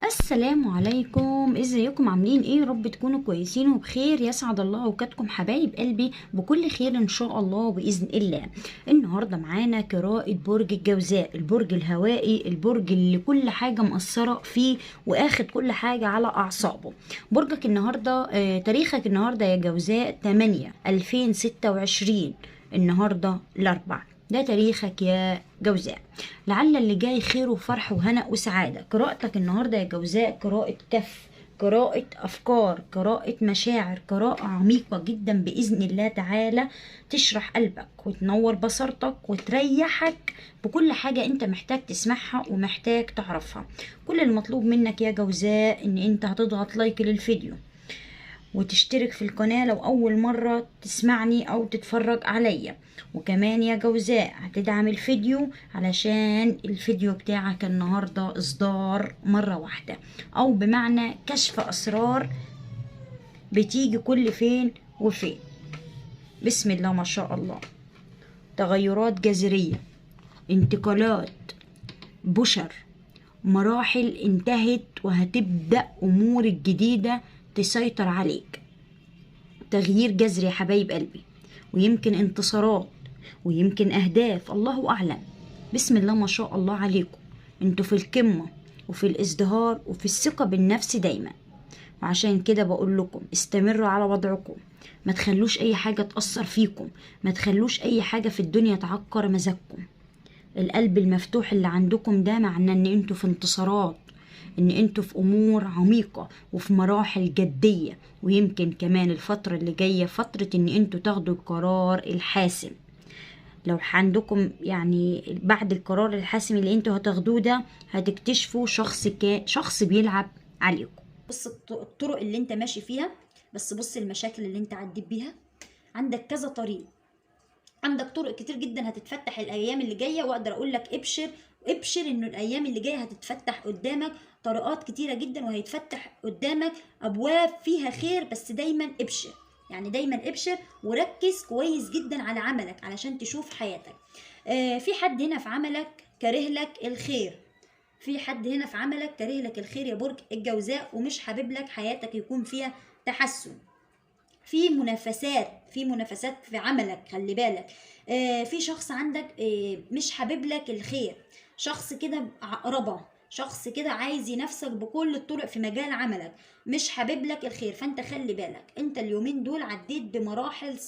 السلام عليكم، ازيكم؟ عاملين ايه؟ رب تكونوا كويسين وبخير. يسعد الله اوقاتكم حبايب قلبي بكل خير ان شاء الله باذن الله. النهارده معانا قراءة برج الجوزاء، البرج الهوائي، البرج اللي كل حاجه مأثره فيه واخد كل حاجه على اعصابه. برجك النهارده تاريخك النهارده يا جوزاء 8/2026، النهارده الاربع. ده تاريخك يا جوزاء. لعل اللي جاي خير وفرح وهنا وسعادة. قراءتك النهاردة يا جوزاء قراءة كف، قراءة أفكار، قراءة مشاعر، قراءة عميقة جدا بإذن الله تعالى، تشرح قلبك وتنور بصرتك وتريحك بكل حاجة انت محتاج تسمعها ومحتاج تعرفها. كل المطلوب منك يا جوزاء ان انت هتضغط لايك للفيديو وتشترك في القناة لو أول مرة تسمعني أو تتفرج عليا. وكمان يا جوزاء هتدعم الفيديو علشان الفيديو بتاعك النهاردة إصدار مرة واحدة، أو بمعنى كشف أسرار بتيجي كل فين وفين. بسم الله ما شاء الله. تغيرات جذرية، انتقالات، بشر، مراحل انتهت وهتبدأ أمور الجديدة تسيطر عليك. تغيير جذري يا حبايب قلبي، ويمكن انتصارات ويمكن أهداف، الله أعلم. بسم الله ما شاء الله عليكم. انتوا في القمة وفي الازدهار وفي الثقة بالنفس دايما، وعشان كده بقول لكم استمروا على وضعكم، ما تخلوش أي حاجة تأثر فيكم، ما تخلوش أي حاجة في الدنيا تعكر مزاجكم. القلب المفتوح اللي عندكم ده معناه ان انتوا في انتصارات، ان انتوا في امور عميقة وفي مراحل جدية. ويمكن كمان الفترة اللي جاية فترة ان انتوا تاخدوا القرار الحاسم. لو عندكم يعني بعد القرار الحاسم اللي انتوا هتاخدوه ده هتكتشفوا شخص بيلعب عليكم. بص الطرق اللي انت ماشي فيها، بس بص المشاكل اللي انت عديت بيها. عندك كذا طريق، عندك طرق كتير جدا هتتفتح الايام اللي جايه، واقدر اقول لك ابشر ابشر انه الايام اللي جايه هتتفتح قدامك طرقات كتيره جدا، وهيتفتح قدامك ابواب فيها خير. بس دايما ابشر، يعني دايما ابشر وركز كويس جدا على عملك علشان تشوف حياتك. في حد هنا في عملك كاره لك الخير، في حد هنا في عملك كاره لك الخير يا برج الجوزاء، ومش حابب لك حياتك يكون فيها تحسن. في منافسات في عملك، خلي بالك. في شخص عندك مش حابب لك الخير، شخص كده عقربة، شخص كده عايز ينافسك بكل الطرق في مجال عملك، مش حابب لك الخير. فانت خلي بالك، انت اليومين دول عديت بمراحل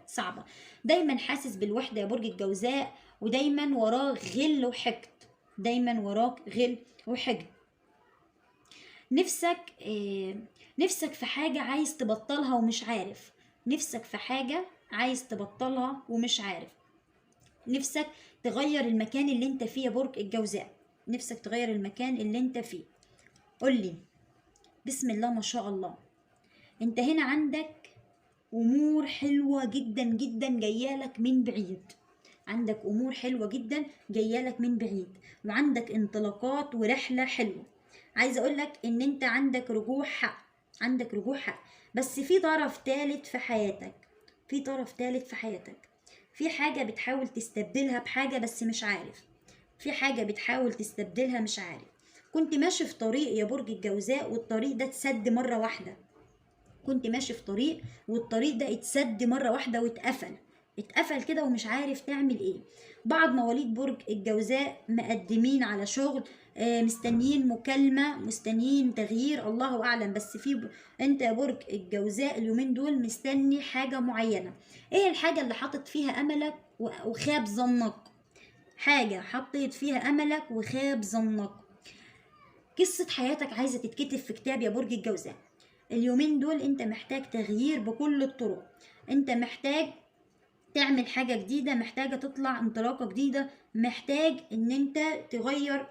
صعبة، دايما حاسس بالوحدة يا برج الجوزاء، ودايما وراك غل وحقد، دايما وراك غل وحقد. نفسك نفسك في حاجة عايز تبطلها ومش عارف، نفسك في حاجة عايز تبطلها ومش عارف. نفسك تغير المكان اللي انت فيه يا برج الجوزاء، نفسك تغير المكان اللي انت فيه. قولي بسم الله ما شاء الله. انت هنا عندك امور حلوة جدا جدا جايالك من بعيد، عندك امور حلوة جدا جايالك من بعيد، وعندك انطلاقات ورحلة حلوة. عايزه اقول لك ان انت عندك رجوع حق، عندك رجوع حق. بس في طرف ثالث في حياتك، في طرف ثالث في حياتك، في حاجه بتحاول تستبدلها بحاجه بس مش عارف، في حاجه بتحاول تستبدلها مش عارف. كنت ماشي في طريق يا برج الجوزاء والطريق ده اتسد مره واحده، كنت ماشي في طريق والطريق ده اتسد مرة واحدة اتقفل كده ومش عارف تعمل ايه. بعض مواليد برج الجوزاء مقدمين على شغل، مستنيين مكالمة، مستنيين تغيير، الله اعلم. بس انت يا برج الجوزاء اليومين دول مستني حاجة معينة. ايه الحاجة اللي حاطط فيها املك وخاب ظنك؟ حاجة حطيت فيها املك وخاب ظنك. قصة حياتك عايزة تتكتب في كتاب يا برج الجوزاء. اليومين دول انت محتاج تغيير بكل الطرق، انت محتاج تعمل حاجة جديدة، محتاجة تطلع انطلاقة جديدة، محتاج ان انت تغير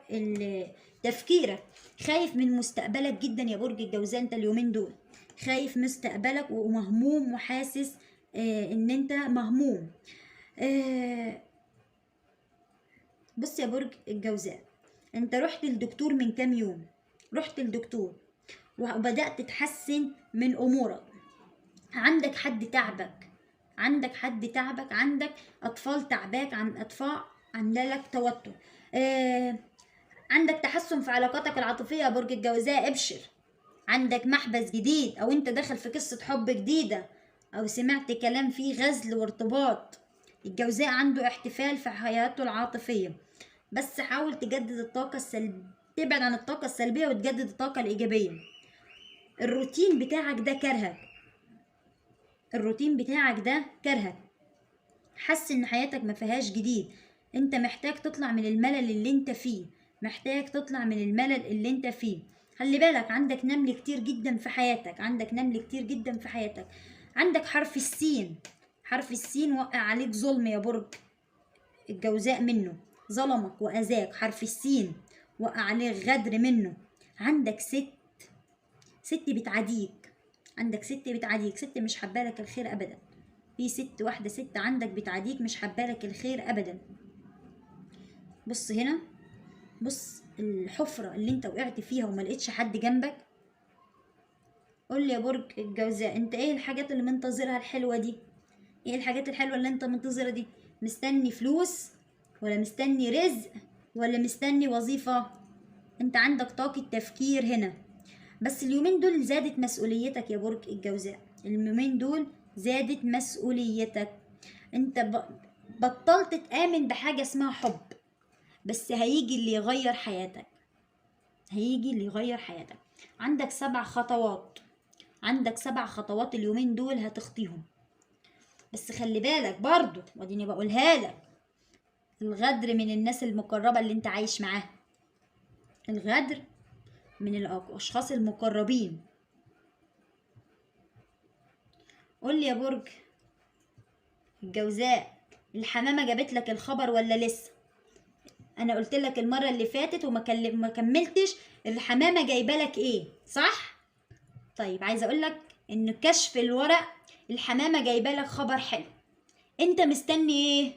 تفكيرك. خايف من مستقبلك جدا يا برج الجوزاء، انت اليومين دول خايف مستقبلك ومهموم وحاسس ان انت مهموم. بص يا برج الجوزاء، انت رحت للدكتور من كام يوم، رحت للدكتور وبدأت تتحسن من امورك. عندك حد تعبك، عندك اطفال تعباك، عن اطفال عامله لك توتر. عندك تحسن في علاقاتك العاطفية يا برج الجوزاء، ابشر. عندك محبس جديد، او انت داخل في قصة حب جديدة، او سمعت كلام فيه غزل وارتباط. الجوزاء عنده احتفال في حياته العاطفية، بس حاول تجدد الطاقة السلبية، تبعد عن الطاقة السلبية وتجدد الطاقة الإيجابية. الروتين بتاعك ده كرهك، الروتين بتاعك ده كرهك، حس ان حياتك ما فيهاش جديد. انت محتاج تطلع من الملل اللي انت فيه، محتاج تطلع من الملل اللي انت فيه. خلي بالك عندك نمل كتير جدا في حياتك، عندك نمل كتير جدا في حياتك. عندك حرف السين، حرف السين وقع عليك ظلم يا برج الجوزاء منه، ظلمك وأذاك. حرف السين وقع عليك غدر منه. عندك ست بتعاديك، عندك ست بتعاديك، ست مش حبالك الخير أبدا. في واحدة ست عندك بتعاديك، مش حبالك الخير أبدا. بص هنا، بص الحفرة اللي انت وقعت فيها وما لقيتش حد جنبك. قول لي يا برج الجوزاء، انت ايه الحاجات اللي منتظرها الحلوة دي؟ ايه الحاجات الحلوة اللي انت منتظرها دي؟ مستني فلوس، ولا مستني رزق، ولا مستني وظيفة؟ انت عندك طاقة تفكير هنا، بس اليومين دول زادت مسؤوليتك يا برج الجوزاء، اليومين دول زادت مسؤوليتك. انت بطلت تآمن بحاجة اسمها حب، بس هيجي اللي يغير حياتك، هيجي اللي يغير حياتك. عندك 7 خطوات، عندك 7 خطوات اليومين دول هتخطيهم، بس خلي بالك برضو، وديني بقولها لك، الغدر من الناس المقربة اللي انت عايش معاها، الغدر من الاشخاص المقربين. قول لي يا برج الجوزاء، الحمامة جابت لك الخبر ولا لسه؟ انا قلت لك المرة اللي فاتت ما كملتش، الحمامة جايبه لك ايه، صح؟ طيب عايزه اقول لك ان كشف الورق، الحمامة جايبه لك خبر حلو. انت مستني ايه؟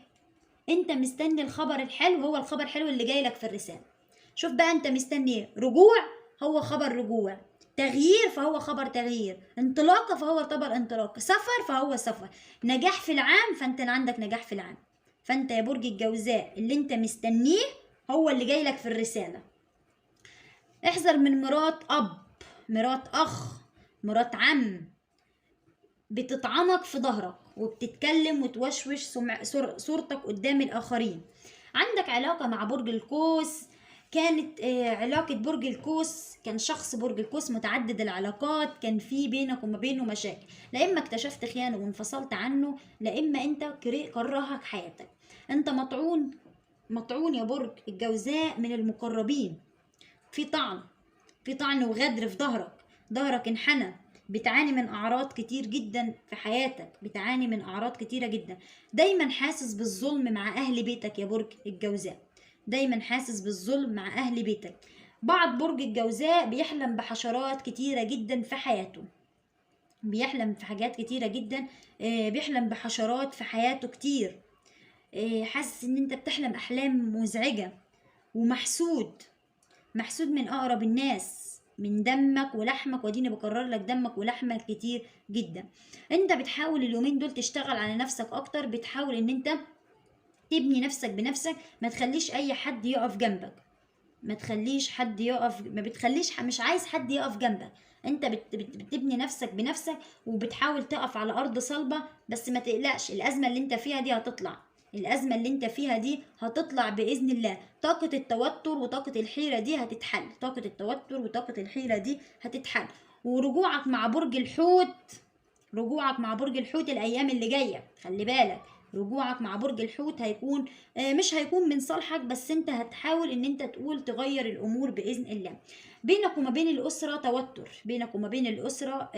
انت مستني الخبر الحلو، هو الخبر الحلو اللي جاي لك في الرسالة. شوف بقى انت مستني ايه، رجوع هو خبر رجوع، تغيير فهو خبر تغيير، انطلاقة فهو خبر انطلاقة، سفر فهو سفر، نجاح في العام فانت عندك نجاح في العام. فانت يا برج الجوزاء اللي انت مستنيه هو اللي جاي لك في الرسالة. احذر من مرات اب، مرات اخ، مرات عم، بتطعنك في ظهرك وبتتكلم وتوشوش صورتك قدام الآخرين. عندك علاقة مع برج القوس، كانت علاقة برج القوس، كان شخص برج القوس متعدد العلاقات، كان في بينك وما بينه مشاكل، لا إما اكتشفت خيانة وانفصلت عنه، لا إما أنت كرهك حياتك. أنت مطعون، مطعون يا برج الجوزاء من المقربين، في طعن، في طعن وغدر في ظهرك، ظهرك انحنى، بتعاني من اعراض كتير جدا في حياتك، بتعاني من اعراض كتيره جدا. دايما حاسس بالظلم مع اهل بيتك يا برج الجوزاء، دايما حاسس بالظلم مع اهل بيتك. بعض برج الجوزاء بيحلم بحشرات كتيره جدا في حياته، بيحلم في حاجات كتيره جدا، بيحلم بحشرات في حياته كتير. حاسس ان انت بتحلم احلام مزعجه، ومحسود، محسود من اقرب الناس، من دمك ولحمك، وديني بكرر لك دمك ولحمك كتير جدا. انت بتحاول اليومين دول تشتغل على نفسك اكتر، بتحاول ان انت تبني نفسك بنفسك، ما تخليش اي حد يقف جنبك، ما تخليش حد يقف، ما بتخليش، مش عايز حد يقف جنبك. انت بتبني نفسك بنفسك، وبتحاول تقف على ارض صلبة، بس ما تقلقش، الازمة اللي انت فيها دي هتطلع، الازمة اللي انت فيها دي هتطلع باذن الله. طاقة التوتر وطاقة الحيرة دي هتتحل، طاقة التوتر وطاقة الحيرة دي هتتحل. ورجوعك مع برج الحوت، رجوعك مع برج الحوت الايام اللي جايه، خلي بالك رجوعك مع برج الحوت هيكون مش هيكون من صالحك، بس انت هتحاول ان انت تقول تغير الامور باذن الله. بينك وما بين الاسره توتر، بينك وما بين الاسره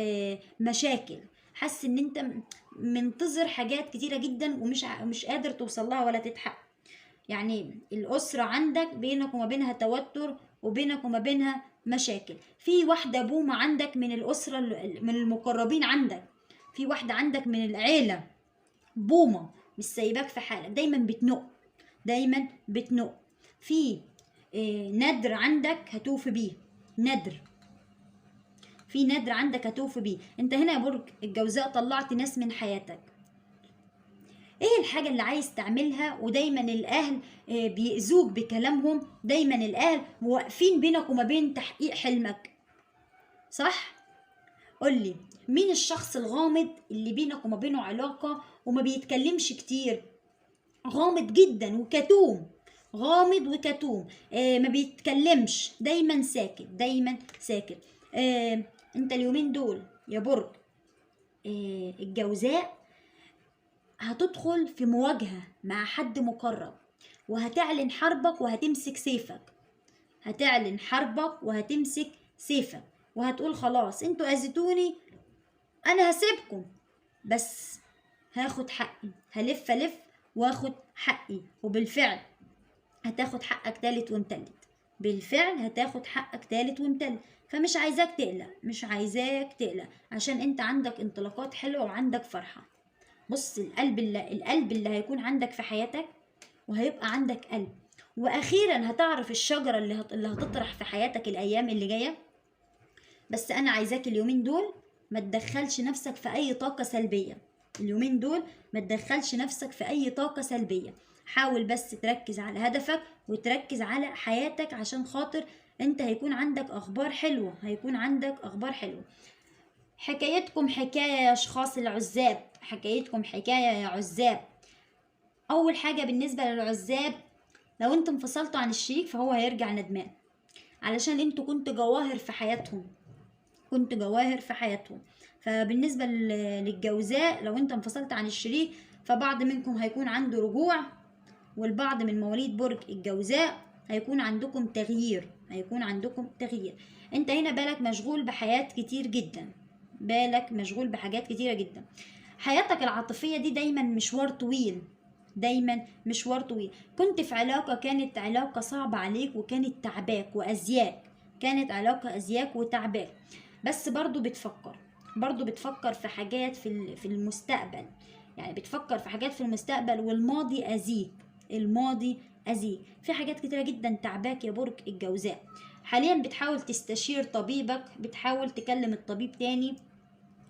مشاكل، حاسس ان انت منتظر حاجات كتيره جدا ومش قادر توصل لها ولا تتحقق. يعني الاسره عندك بينك وما بينها توتر، وبينك وما بينها مشاكل. في واحده بومه عندك من الاسره، من المقربين عندك، في واحدة عندك من العيلة بومة مش سايباك في حالك، دايما بتنق، دايما بتنق. في ندر عندك هتوفي بيه، ندر، في ندر عندك هتوفي بيه. انت هنا يا برج الجوزاء طلعت ناس من حياتك، ايه الحاجة اللي عايز تعملها ودايما الاهل بيأذوك بكلامهم، دايما الاهل واقفين بينك وما بين تحقيق حلمك، صح؟ قولي، مين الشخص الغامض اللي بينك وما بينه علاقة وما بيتكلمش كتير؟ غامض جدا وكتوم، غامض وكتوم، ما بيتكلمش، دايما ساكت، دايما ساكت. انت اليومين دول يا برج الجوزاء هتدخل في مواجهة مع حد مقرب، وهتعلن حربك وهتمسك سيفك، هتعلن حربك وهتمسك سيفك، وهتقول خلاص انتوا اذيتوني، انا هسيبكم بس هاخد حقي، هلف الف واخد حقي. وبالفعل هتاخد حقك تالت ومتلت، بالفعل هتاخد حقك تالت ومتلت. فمش عايزاك تقلق، مش عايزاك تقلق، عشان انت عندك انطلاقات حلوة وعندك فرحة. بص، القلب اللي هيكون عندك في حياتك، وهيبقى عندك قلب. واخيرا هتعرف الشجرة اللي هتطرح في حياتك الايام اللي جاية. بس انا عايزاك اليومين دول ما تدخلش نفسك في اي طاقة سلبية، اليومين دول ما تدخلش نفسك في اي طاقة سلبية. حاول بس تركز على هدفك وتركز على حياتك، عشان خاطر انت هيكون عندك اخبار حلوة، هيكون عندك اخبار حلوة. حكايتكم حكاية يا اشخاص العزاب، حكايتكم حكاية يا عزاب. اول حاجة بالنسبة للعزاب، لو انت انفصلتوا عن الشريك فهو هيرجع ندمان، علشان انتوا كنتوا جواهر في حياتهم، كنت جواهر في حياتهم. فبالنسبة للجوزاء، لو انت انفصلت عن الشريك فبعض منكم هيكون عنده رجوع، والبعض من مواليد برج الجوزاء هيكون عندكم تغيير، هيكون عندكم تغيير. انت هنا بالك مشغول بحياة كتير جدا، بالك مشغول بحاجات كتيرة جدا. حياتك العاطفية دي دايما مشوار طويل، دايما مشوار طويل. كنت في علاقة كانت علاقة صعبة عليك وكانت تعباك وأزياك، كانت علاقة أزياك وتعباك، بس برضو بتفكر، برضو بتفكر في حاجات في المستقبل، يعني بتفكر في حاجات في المستقبل، والماضي أذيك، الماضي أذيك في حاجات كتيرة جدا تعباك يا برج الجوزاء. حاليا بتحاول تستشير طبيبك، بتحاول تكلم الطبيب تاني،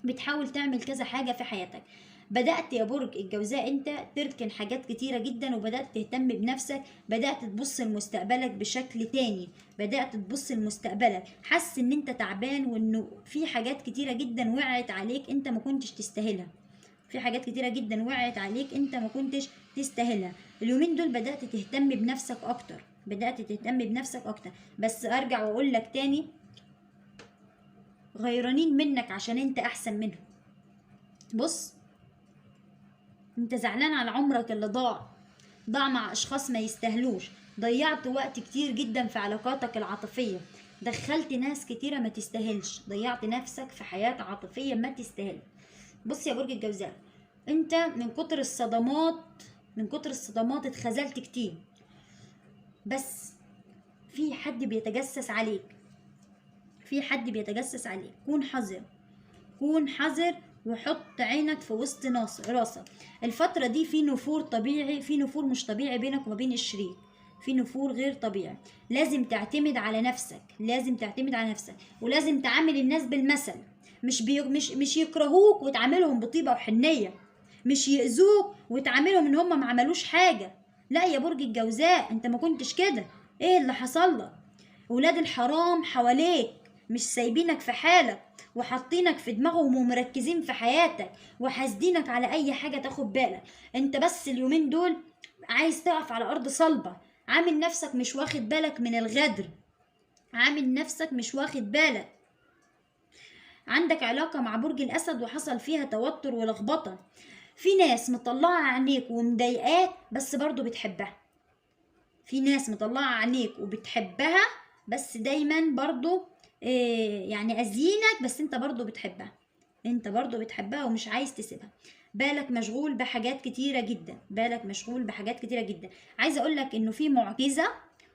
بتحاول تعمل كذا حاجة في حياتك. بدأت يا برج الجوزاء انت تركن حاجات كتيرة جدا، وبدأت تهتم بنفسك، بدأت تبص لمستقبلك بشكل تاني، بدأت تبص لمستقبلك، حاسس ان انت تعبان، وانه في حاجات كتيرة جدا وقعت عليك انت ما كنتش تستاهلها، في حاجات كتيرة جدا وقعت عليك انت ما كنتش تستاهلها. اليومين دول بدأت تهتم بنفسك اكتر، بدأت تهتم بنفسك اكتر. بس ارجع واقول لك تاني، غيرانين منك عشان انت احسن منهم. بص، انت زعلان على عمرك اللي ضاع مع اشخاص ما يستاهلوش، ضيعت وقت كتير جدا في علاقاتك العاطفية، دخلت ناس كتيرة ما تستاهلش، ضيعت نفسك في حياة عاطفية ما تستاهل. بص يا برج الجوزاء، انت من كتر الصدمات، من كتر الصدمات اتخذلت كتير، بس في حد بيتجسس عليك، في حد بيتجسس عليك. كون حذر، كون حذر، وحط عينك في وسط راسك. الفترة دي في نفور طبيعي، في نفور مش طبيعي بينك وما بين الشريك، في نفور غير طبيعي. لازم تعتمد على نفسك، لازم تعتمد على نفسك، ولازم تعامل الناس بالمثل. مش يكرهوك وتعاملهم بطيبة وحنية، مش يأذوك وتعاملهم ان هم ما عملوش حاجة. لا يا برج الجوزاء، انت ما كنتش كده. ايه اللي حصل لك؟ ولاد الحرام حواليك مش سايبينك في حالك، وحاطينك في دماغهم ومركزين في حياتك، وحاسدينك على اي حاجة تاخد بالك. انت بس اليومين دول عايز تقف على ارض صلبة، عامل نفسك مش واخد بالك من الغدر، عامل نفسك مش واخد بالك. عندك علاقة مع برج الاسد وحصل فيها توتر ولخبطة، في ناس مطلعة عينيك ومضايقاك بس برضو بتحبها، في ناس مطلعة عينيك وبتحبها بس دايما برضو يعني أزينك، بس انت برضو بتحبها، انت برضو بتحبها ومش عايز تسيبها. بالك مشغول بحاجات كتيرة جدا، بالك مشغول بحاجات كتيرة جدا. عايزة اقولك انه في معجزة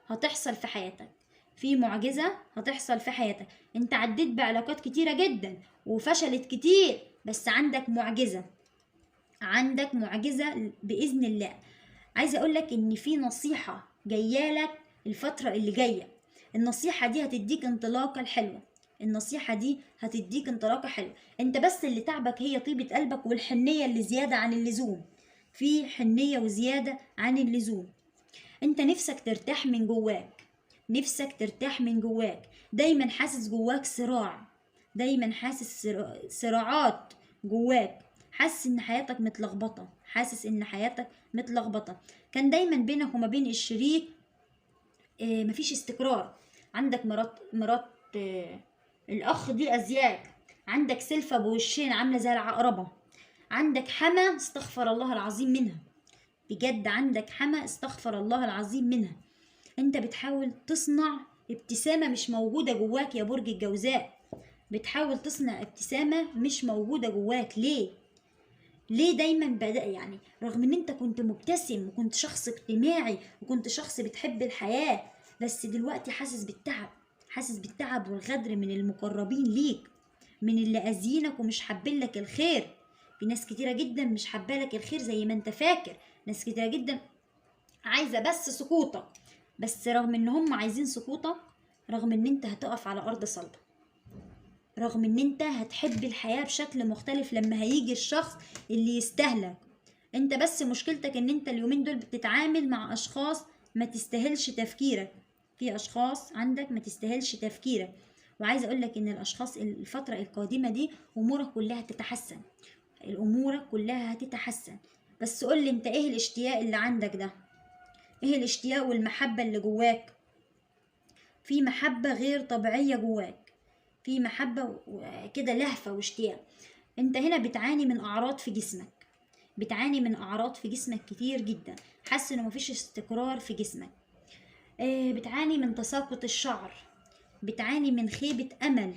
هتحصل في حياتك، في معجزة هتحصل في حياتك. انت عديت بعلاقات كتيرة جدا وفشلت كتير، بس عندك معجزة، عندك معجزة بإذن الله. عايزة أقولك إن في نصيحة جايالك الفترة اللي جاية، النصيحة دي هتديك انطلاقة الحلوة، النصيحة دي هتديك انطلاقة حلوة. انت بس اللي تعبك هي طيبة قلبك والحنية اللي زيادة عن اللزوم، في حنية وزيادة عن اللزوم. انت نفسك ترتاح من جواك، نفسك ترتاح من جواك، دايما حاسس جواك صراع، دايما حاسس صراعات جواك، حاسس ان حياتك متلخبطة، حاسس ان حياتك متلخبطة. كان دايما بينك وما بين الشريك مفيش استقرار. عندك مرات الاخ دي ازياك، عندك سلفة بوشين عاملة زي العقربة، عندك حما استغفر الله العظيم منها، بجد عندك حما استغفر الله العظيم منها. انت بتحاول تصنع ابتسامة مش موجودة جواك يا برج الجوزاء، بتحاول تصنع ابتسامة مش موجودة جواك. ليه دايما بدأ يعني رغم ان انت كنت مبتسم وكنت شخص اجتماعي وكنت شخص بتحب الحياة، بس دلوقتي حاسس بالتعب، حاسس بالتعب والغدر من المقربين ليك، من اللي أذينك ومش حابين لك الخير. في ناس كتيرة جدا مش حابة لك الخير زي ما انت فاكر، ناس كتيرة جدا عايزة بس سقوطك، بس رغم ان هم عايزين سقوطك، رغم ان انت هتقف على أرض صلبة، رغم ان انت هتحب الحياة بشكل مختلف لما هيجي الشخص اللي يستهلك. انت بس مشكلتك ان انت اليومين دول بتتعامل مع اشخاص ما تستاهلش تفكيرك، في اشخاص عندك ما تستاهلش تفكيرك. وعايزه اقول لك ان الاشخاص الفتره القادمه دي امورك كلها تتحسن، امورك كلها هتتحسن. بس قول لي انت ايه الاشتياق اللي عندك ده؟ ايه الاشتياق والمحبه اللي جواك؟ في محبه غير طبيعيه جواك، في محبه كده لهفه واشتياق. انت هنا بتعاني من اعراض في جسمك، بتعاني من اعراض في جسمك كتير جدا، حاسس انه مفيش استقرار في جسمك. بتعاني من تساقط الشعر، بتعاني من خيبة امل،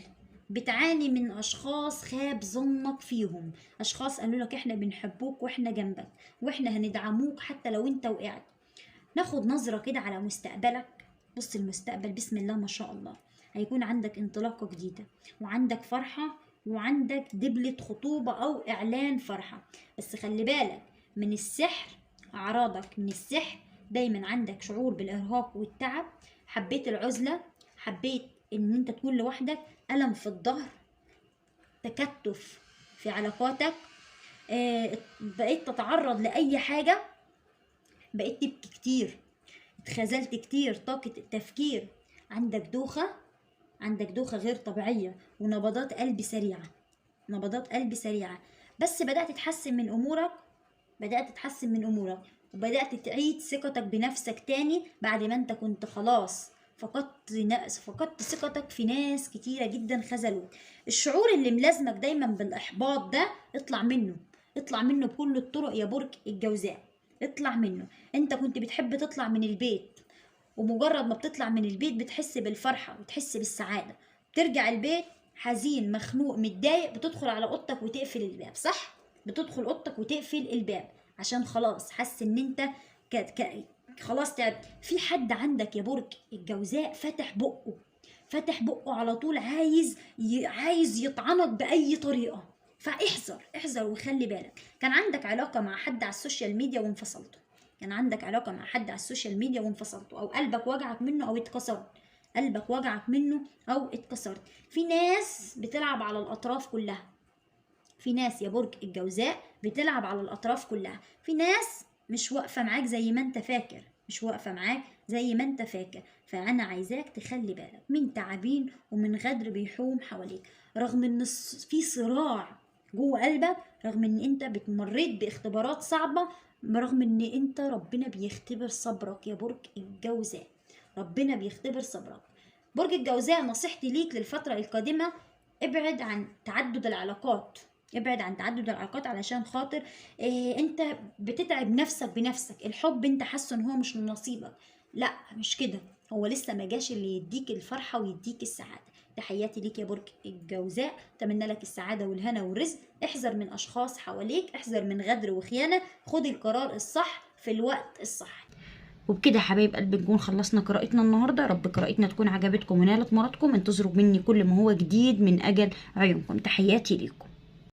بتعاني من اشخاص خاب ظنك فيهم، اشخاص قالوا لك احنا بنحبوك واحنا جنبك واحنا هندعموك حتى لو انت وقعت. ناخد نظرة كده على مستقبلك. بص المستقبل بسم الله ما شاء الله، هيكون عندك انطلاقة جديدة وعندك فرحة وعندك دبلة خطوبة أو إعلان فرحة. بس خلي بالك من السحر، أعراضك من السحر دايما عندك شعور بالإرهاق والتعب، حبيت العزلة، حبيت إن أنت تكون لوحدك، ألم في الظهر، تكتف في علاقاتك، بقيت تتعرض لأي حاجة، بقيت تبكي كتير، اتخاذلت كتير، طاقة التفكير، عندك دوخة، عندك دوخة غير طبيعية، ونبضات قلب سريعة، نبضات قلب سريعة. بس بدأت تتحسن من أمورك، بدأت تتحسن من أمورك وبدأت تعيد ثقتك بنفسك تاني بعد ما انت كنت خلاص فقدت ثقتك في ناس كتيرة جدا خذلوك. الشعور اللي ملازمك دايما بالإحباط ده اطلع منه، اطلع منه بكل الطرق يا برج الجوزاء، اطلع منه. انت كنت بتحب تطلع من البيت، ومجرد ما بتطلع من البيت بتحس بالفرحة وتحس بالسعادة، بترجع البيت حزين مخنوق متضايق، بتدخل على اوضتك وتقفل الباب، صح؟ بتدخل اوضتك وتقفل الباب عشان خلاص حاسس ان انت خلاص تعب. في حد عندك يا برج الجوزاء فاتح بقه، فاتح بقه على طول، عايز يطعنك بأي طريقة. فاحذر، احذر وخلي بالك. كان عندك علاقة مع حد على السوشيال ميديا وانفصلتوا، كان عندك علاقة مع حد على السوشيال ميديا وانفصلتوا، او قلبك وجعك منه او اتكسرت، قلبك وجعك منه او اتكسرت. في ناس بتلعب على الاطراف كلها، في ناس يا برج الجوزاء بتلعب على الاطراف كلها، في ناس مش واقفة معاك زي ما انت فاكر، مش واقفة معاك زي ما انت فاكر. فانا عايزاك تخلي بالك من تعابين ومن غدر بيحوم حواليك، رغم ان في صراع جوه قلبك، رغم ان انت بتمريت باختبارات صعبة، رغم ان انت ربنا بيختبر صبرك يا برج الجوزاء، ربنا بيختبر صبرك. برج الجوزاء نصيحتي ليك للفترة القادمة، ابعد عن تعدد العلاقات، ابعد عن تعدد العلاقات علشان خاطر انت بتتعب نفسك بنفسك. الحب انت حاسه ان هو مش من نصيبك، لا مش كده، هو لسه ما جاش اللي يديك الفرحة ويديك السعادة. تحياتي ليك يا برج الجوزاء، اتمنى لك السعادة والهنا والرزق. احذر من اشخاص حواليك، احذر من غدر وخيانة، خد القرار الصح في الوقت الصح. وبكده حبايب قلبي نكون خلصنا قراءتنا النهارده، رب قراءتنا تكون عجبتكم ونالت مرادكم. انتظروا مني كل ما هو جديد من اجل عيونكم. تحياتي ليكم.